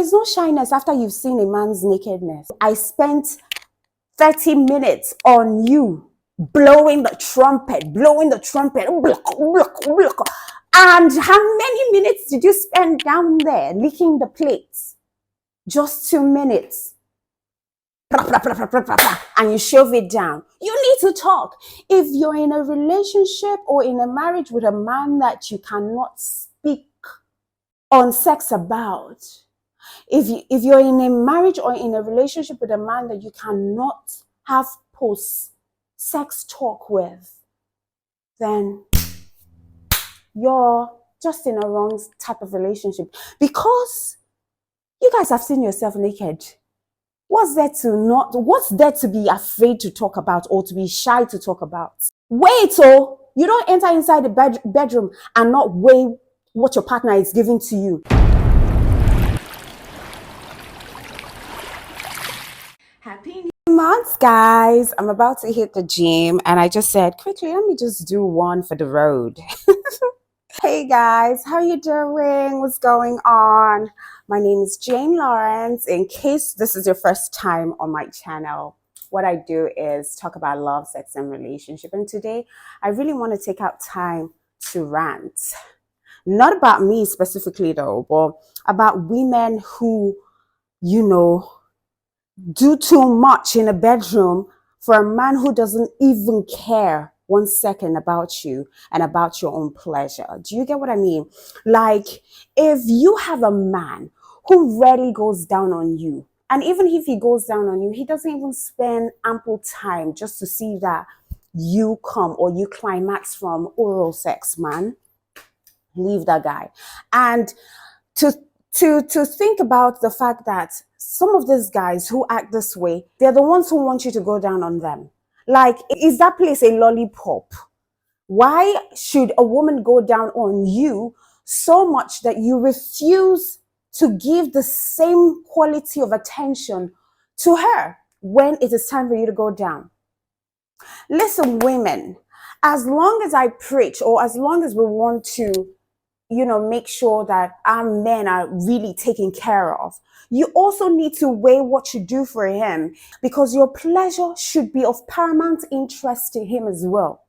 is no shyness after you've seen a man's nakedness. I spent 30 minutes on you, blowing the trumpet, and how many minutes did you spend down there licking the plates? Just 2 minutes. And you shove it down. You need to talk. If you're in a relationship or in a marriage with a man that you cannot speak on sex about, if you're in a marriage or in a relationship with a man that you cannot have post-sex talk with, then you're just in a wrong type of relationship. Because you guys have seen yourself naked. What's there to be afraid to talk about or to be shy to talk about? Wait, you don't enter inside the bedroom and not weigh what your partner is giving to you. Happy New Month, guys. I'm about to hit the gym and I just said, quickly, let me just do one for the road. Hey guys, how you doing? What's going on? My name is Jane Lawrence. In case this is your first time on my channel, what I do is talk about love, sex, and relationship. And today, I really want to take out time to rant. Not about me specifically though, but about women who, do too much in a bedroom for a man who doesn't even care 1 second about you and about your own pleasure. Do you get what I mean? Like, if you have a man who rarely goes down on you, and even if he goes down on you, he doesn't even spend ample time just to see that you come or you climax from oral sex, man, leave that guy. And to think about the fact that some of these guys who act this way, they're the ones who want you to go down on them. Like, is that place a lollipop? Why should a woman go down on you so much that you refuse to give the same quality of attention to her when it is time for you to go down? Listen, women, as long as I preach or as long as we want to make sure that our men are really taken care of, you also need to weigh what you do for him, because your pleasure should be of paramount interest to him as well.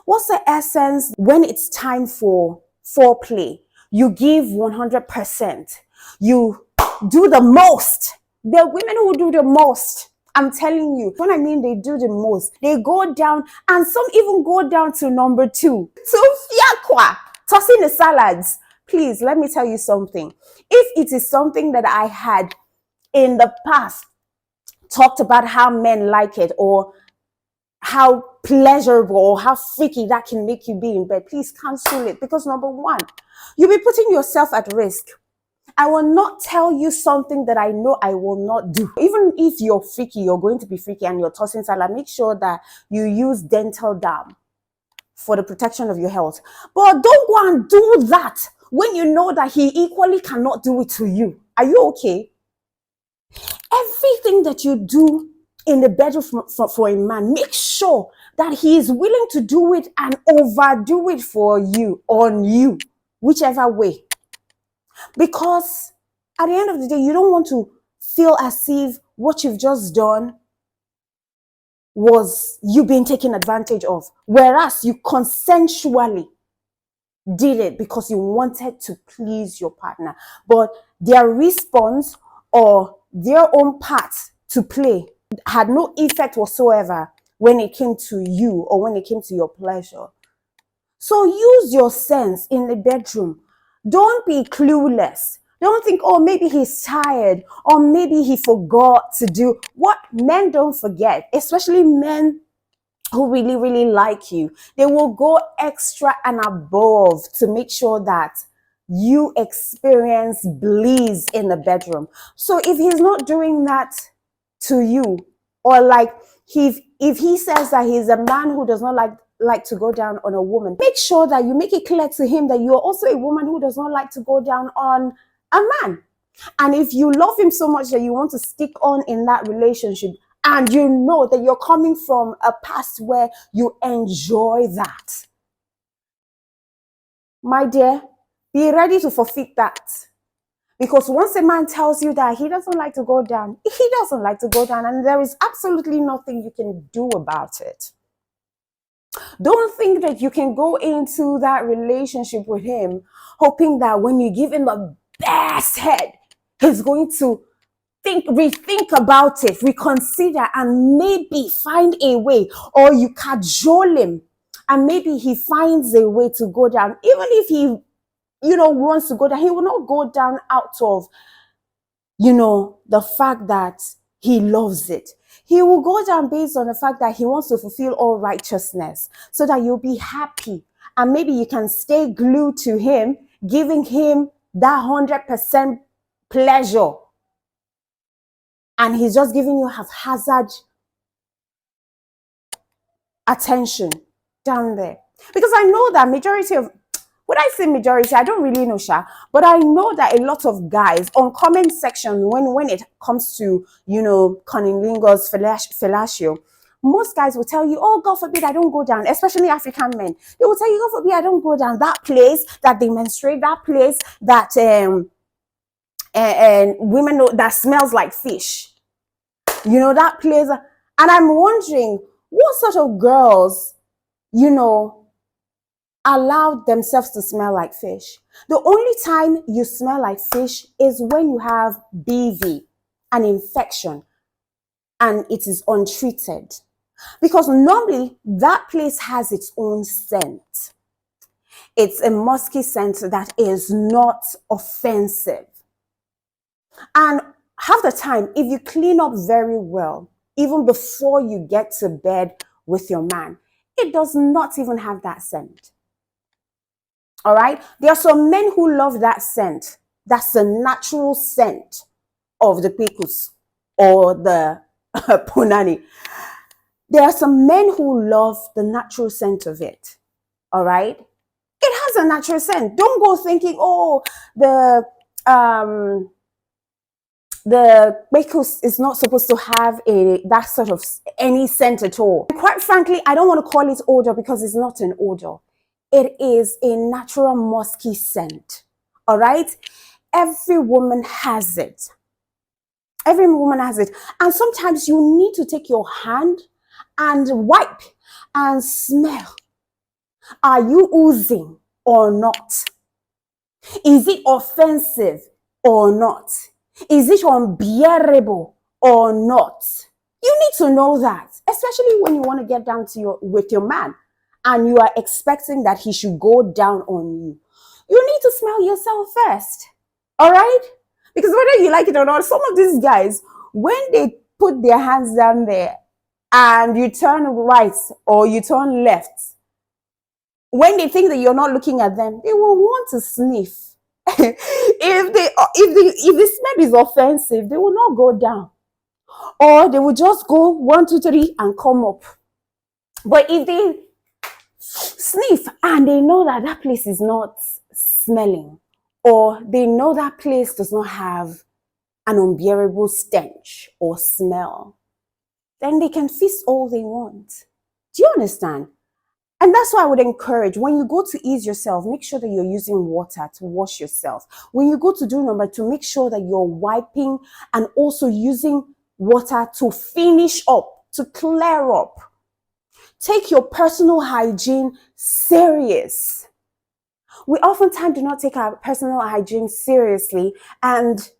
What's the essence when it's time for foreplay? You give 100%. You do the most. The women who do the most, I'm telling you, when I mean they do the most, they go down, and some even go down to number 2. To fiakwa. Tossing the salads. Please, let me tell you something. If it is something that I had in the past talked about how men like it, or how pleasurable or how freaky that can make you be in bed, please cancel it. Because number 1, you'll be putting yourself at risk. I will not tell you something that I know I will not do. Even if you're freaky, you're going to be freaky and you're tossing salad, make sure that you use dental dam for the protection of your health. But don't go and do that when you know that he equally cannot do it to you. Are you okay? Everything that you do in the bedroom for a man, make sure that he is willing to do it and overdo it for you, on you, whichever way. Because at the end of the day, you don't want to feel as if what you've just done was you being taken advantage of, whereas you consensually did it because you wanted to please your partner. But their response or their own part to play had no effect whatsoever when it came to you or when it came to your pleasure. So use your sense in the bedroom. Don't be clueless. Don't think, oh, maybe he's tired or maybe he forgot to do. What men don't forget, especially men who really, really like you, they will go extra and above to make sure that you experience bliss in the bedroom. So if he's not doing that to you, or like if he says that he's a man who does not like to go down on a woman, make sure that you make it clear to him that you're also a woman who does not like to go down on a man. And if you love him so much that you want to stick on in that relationship, and you know that you're coming from a past where you enjoy that, my dear, be ready to forfeit that. Because once a man tells you that he doesn't like to go down, he doesn't like to go down, and there is absolutely nothing you can do about it. Don't think that you can go into that relationship with him hoping that when you give him the best head, he's going to rethink about it, reconsider, and maybe find a way, or you cajole him and maybe he finds a way to go down. Even if he, wants to go down, he will not go down out of, the fact that he loves it. He will go down based on the fact that he wants to fulfill all righteousness so that you'll be happy. And maybe you can stay glued to him, giving him that 100% pleasure. And he's just giving you haphazard attention down there. Because I know that majority of, when I say majority, I don't really know, Sha, but I know that a lot of guys on comment section, when it comes to, cunnilingus, fellatio, most guys will tell you, oh, God forbid I don't go down, especially African men. They will tell you, God forbid I don't go down. That place that they menstruate, that place that and women know that smells like fish. That place. And I'm wondering, what sort of girls, allow themselves to smell like fish? The only time you smell like fish is when you have BV, an infection, and it is untreated. Because normally that place has its own scent. It's a musky scent that is not offensive. And half the time, if you clean up very well, even before you get to bed with your man, it does not even have that scent. All right? There are some men who love that scent. That's the natural scent of the pikus or the punani. There are some men who love the natural scent of it. All right? It has a natural scent. Don't go thinking, oh, the pikus is not supposed to have that sort of any scent at all. Quite frankly, I don't want to call it odor because it's not an odor. It is a natural musky scent. All right? Every woman has it. Every woman has it. And sometimes you need to take your hand and wipe and smell. Are you oozing or not? Is it offensive or not? Is it unbearable or not? You need to know that, especially when you want to get down to with your man and you are expecting that he should go down on you. You need to smell yourself first. All right? Because whether you like it or not, some of these guys, when they put their hands down there and you turn right or you turn left, when they think that you're not looking at them, they will want to sniff. if the smell is offensive, they will not go down. Or they will just go 1, 2, 3 and come up. But if they sniff and they know that that place is not smelling, or they know that place does not have an unbearable stench or smell, then they can feast all they want. Do you understand? And that's why I would encourage, when you go to ease yourself, make sure that you're using water to wash yourself. When you go to do number 2, make sure that you're wiping and also using water to finish up, to clear up. Take your personal hygiene serious. We oftentimes do not take our personal hygiene seriously, and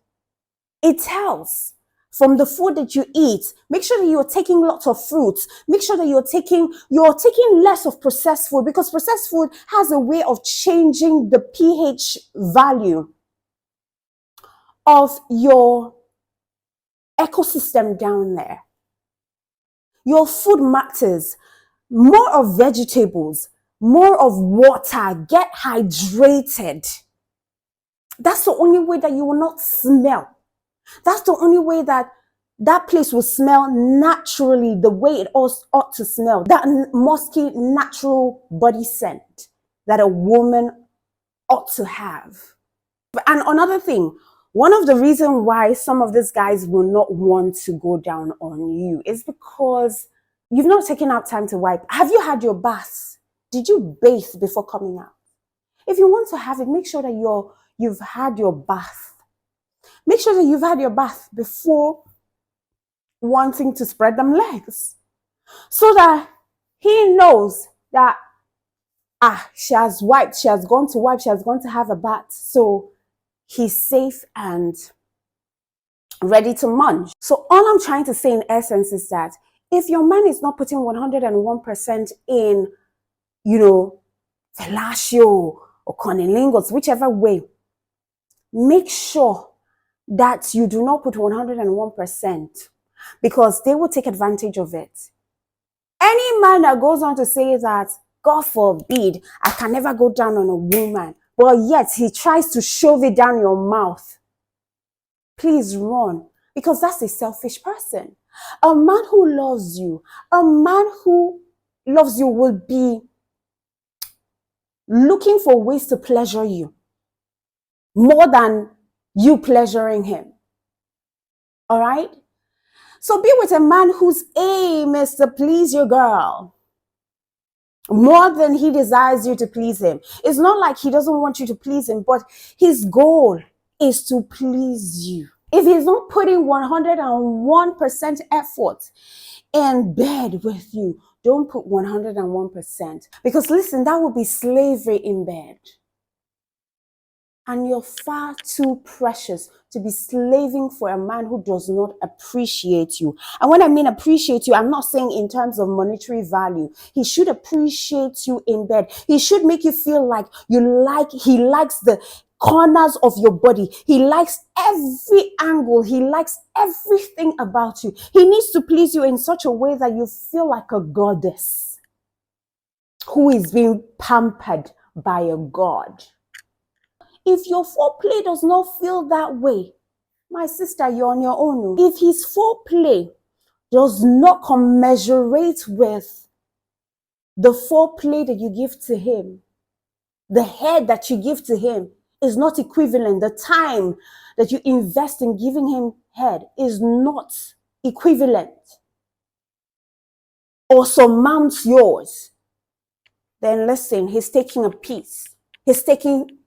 it tells. From the food that you eat, make sure that you're taking lots of fruits. Make sure that you're taking less of processed food, because processed food has a way of changing the pH value of your ecosystem down there. Your food matters. More of vegetables, more of water. Get hydrated. That's the only way that you will not smell. That's the only way that place will smell naturally, the way it ought to smell. That musky, natural body scent that a woman ought to have. And another thing, one of the reasons why some of these guys will not want to go down on you is because you've not taken out time to wipe. Have you had your bath? Did you bathe before coming out? If you want to have it, make sure that you've had your bath. Make sure that you've had your bath before wanting to spread them legs, so that he knows that she has wiped, she has gone to wipe, she has gone to have a bath, so he's safe and ready to munch. So all I'm trying to say in essence is that if your man is not putting 101% in, fellatio or cunnilingus, whichever way, make sure that you do not put 101%, because they will take advantage of it. Any man that goes on to say that, God forbid, I can never go down on a woman, but yet he tries to shove it down your mouth, please run, because that's a selfish person. A man who loves you, will be looking for ways to pleasure you more than you pleasuring him. All right? So be with a man whose aim is to please your girl more than he desires you to please him. It's not like he doesn't want you to please him, but his goal is to please you. If he's not putting 101% effort in bed with you, don't put 101%. Because listen, that would be slavery in bed. And you're far too precious to be slaving for a man who does not appreciate you. And when I mean appreciate you, I'm not saying in terms of monetary value. He should appreciate you in bed. He should make you feel like he likes the corners of your body. He likes every angle. He likes everything about you. He needs to please you in such a way that you feel like a goddess who is being pampered by a god. If your foreplay does not feel that way, my sister, you're on your own. If his foreplay does not commensurate with the foreplay that you give to him, the head that you give to him is not equivalent. The time that you invest in giving him head is not equivalent or surmounts yours. Then listen, he's taking a piece. He's taking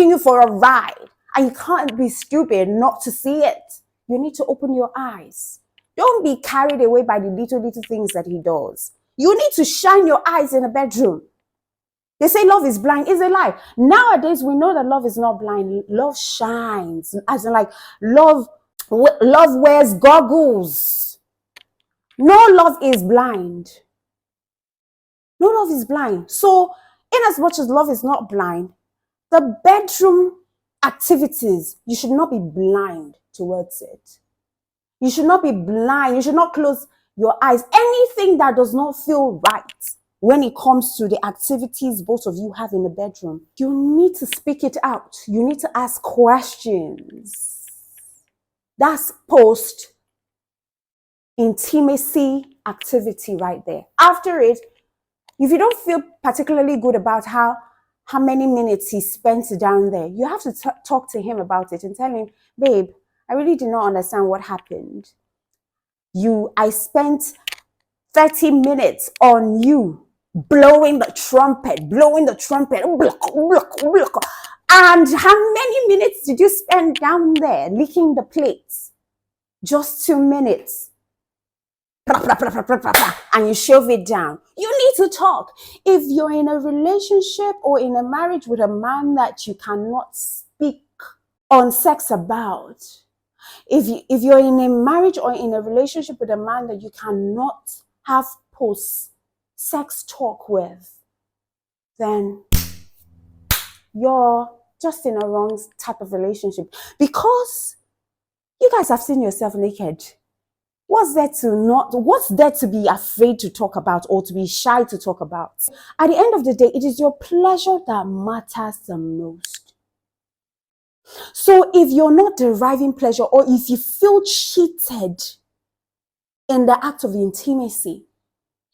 you for a ride, and you can't be stupid not to see it. You need to open your eyes. Don't be carried away by the little things that he does. You need to shine your eyes in a bedroom. They say love is blind. It's a lie. Nowadays, we know that love is not blind. Love shines. As in, like, love wears goggles. No love is blind. No love is blind. So, in as much as love is not blind, the bedroom activities, you should not be blind towards it. You should not be blind. You should not close your eyes. Anything that does not feel right when it comes to the activities both of you have in the bedroom, you need to speak it out. You need to ask questions. That's post-intimacy activity right there. After it, if you don't feel particularly good about how many minutes he spent down there, you have to talk to him about it and tell him, babe, I really did not understand what happened. I spent 30 minutes on you, blowing the trumpet, and how many minutes did you spend down there licking the plates? Just 2 minutes. And you shove it down. You need to talk. If you're in a relationship or in a marriage with a man that you cannot speak on sex about, if you're in a marriage or in a relationship with a man that you cannot have post-sex talk with, then you're just in a wrong type of relationship. Because you guys have seen yourself naked. What's there to be afraid to talk about or to be shy to talk about? At the end of the day, it is your pleasure that matters the most. So if you're not deriving pleasure, or if you feel cheated in the act of intimacy,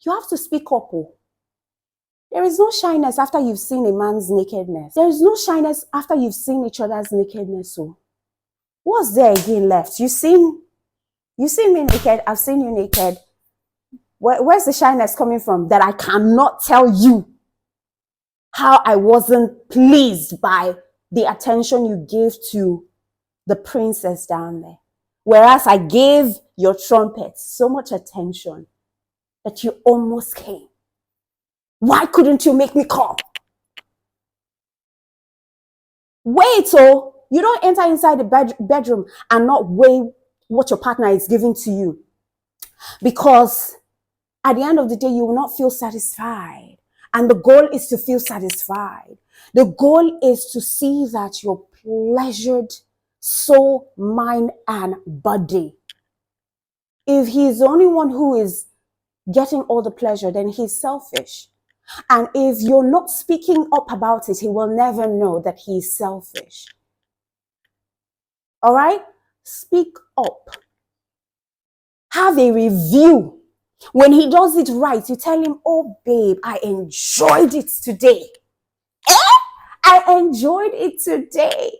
you have to speak up. There is no shyness after you've seen a man's nakedness. There is no shyness after you've seen each other's nakedness. So what's there again left? You've seen me naked, I've seen you naked. Where's the shyness coming from? That I cannot tell you how I wasn't pleased by the attention you gave to the princess down there. Whereas I gave your trumpet so much attention that you almost came. Why couldn't you make me come? Wait, so you don't enter inside the bedroom and not weigh what your partner is giving to you. Because at the end of the day, you will not feel satisfied. And the goal is to feel satisfied. The goal is to see that you're pleasured soul, mind, and body. If he's the only one who is getting all the pleasure, then he's selfish. And if you're not speaking up about it, he will never know that he's selfish. All right? Speak up. Have a review. When he does it right, you tell him, oh, babe, I enjoyed it today. I enjoyed it today.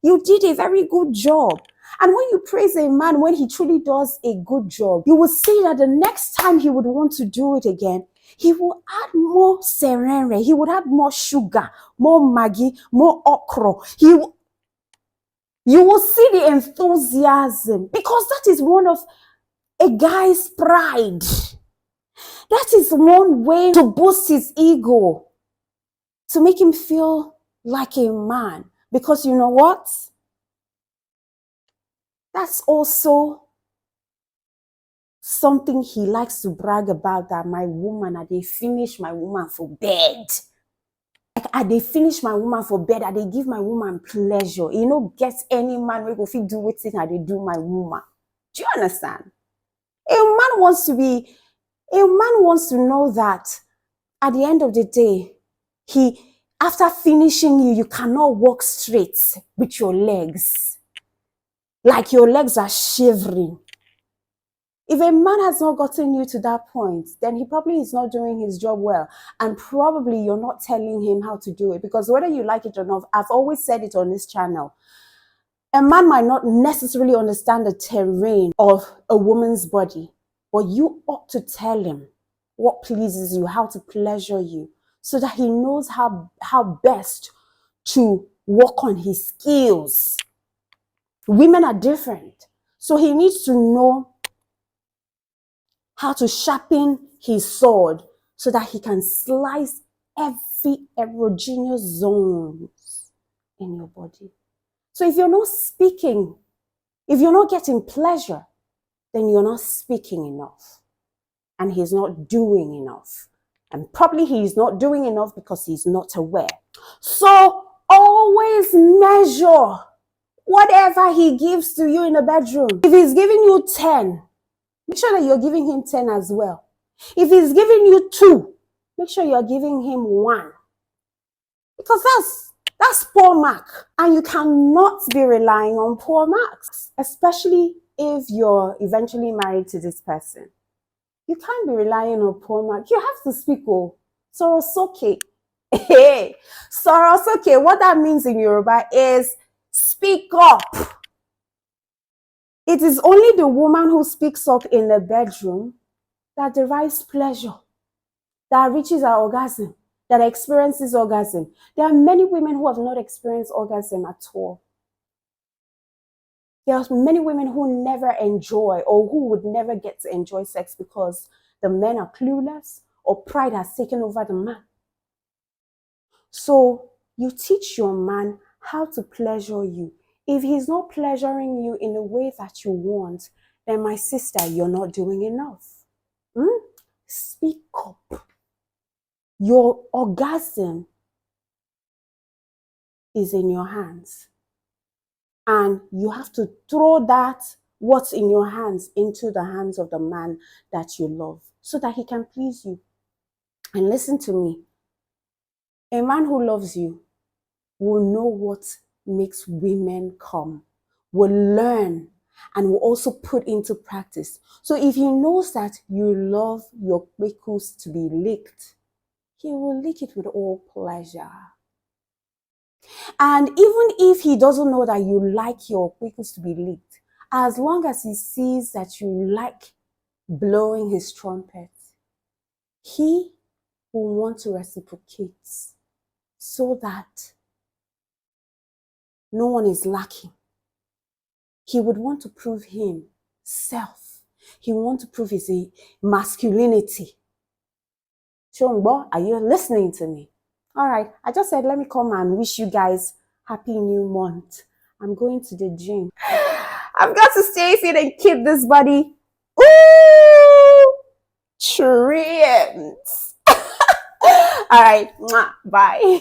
You did a very good job. And when you praise a man, when he truly does a good job, you will see that the next time he would want to do it again, he will add more serene, he would add more sugar, more maggi, more okra. You will see the enthusiasm, because that is one of a guy's pride. That is one way to boost his ego, to make him feel like a man. Because you know what? That's also something he likes to brag about, that my woman, they finish my woman for bed. Like, they finish my woman for bed, they give my woman pleasure. You know, get any man who go fit do wetin they do my woman. Do you understand? A man wants to know that at the end of the day, after finishing you, you cannot walk straight with your legs. Like your legs are shivering. If a man has not gotten you to that point, then he probably is not doing his job well. And probably you're not telling him how to do it. Because whether you like it or not, I've always said it on this channel, a man might not necessarily understand the terrain of a woman's body, but you ought to tell him what pleases you, how to pleasure you, so that he knows how best to work on his skills. Women are different. So he needs to know how to sharpen his sword so that he can slice every erogenous zones in your body. So if you're not speaking, if you're not getting pleasure, then you're not speaking enough. And he's not doing enough. And probably he's not doing enough because he's not aware. So always measure whatever he gives to you in the bedroom. If he's giving you 10, make sure that you're giving him 10 as well. If he's giving you 2, make sure you're giving him 1. Because that's poor mark. And you cannot be relying on poor marks, especially if you're eventually married to this person. You can't be relying on poor mark. You have to speak. Oh, Sorosoke. Hey, Sorosoke. What that means in Yoruba is speak up. It is only the woman who speaks up in the bedroom that derives pleasure, that reaches her orgasm, that experiences orgasm. There are many women who have not experienced orgasm at all. There are many women who never enjoy, or who would never get to enjoy sex because the men are clueless or pride has taken over the man. So you teach your man how to pleasure you. If he's not pleasuring you in the way that you want, then my sister, you're not doing enough. Speak up. Your orgasm is in your hands. And you have to throw that, what's in your hands, into the hands of the man that you love, so that he can please you. And listen to me. A man who loves you will know what makes women come, will learn, and will also put into practice. So if he knows that you love your pickles to be licked, he will lick it with all pleasure. And even if he doesn't know that you like your pickles to be licked, as long as he sees that you like blowing his trumpet, he will want to reciprocate, so that no one is lacking. He would want to prove himself. He would want to prove his masculinity. Shongbo, are you listening to me? All right, I just said, let me come and wish you guys happy new month. I'm going to the gym. I've got to stay fit and keep this body. Ooh, trimmed. All right, bye.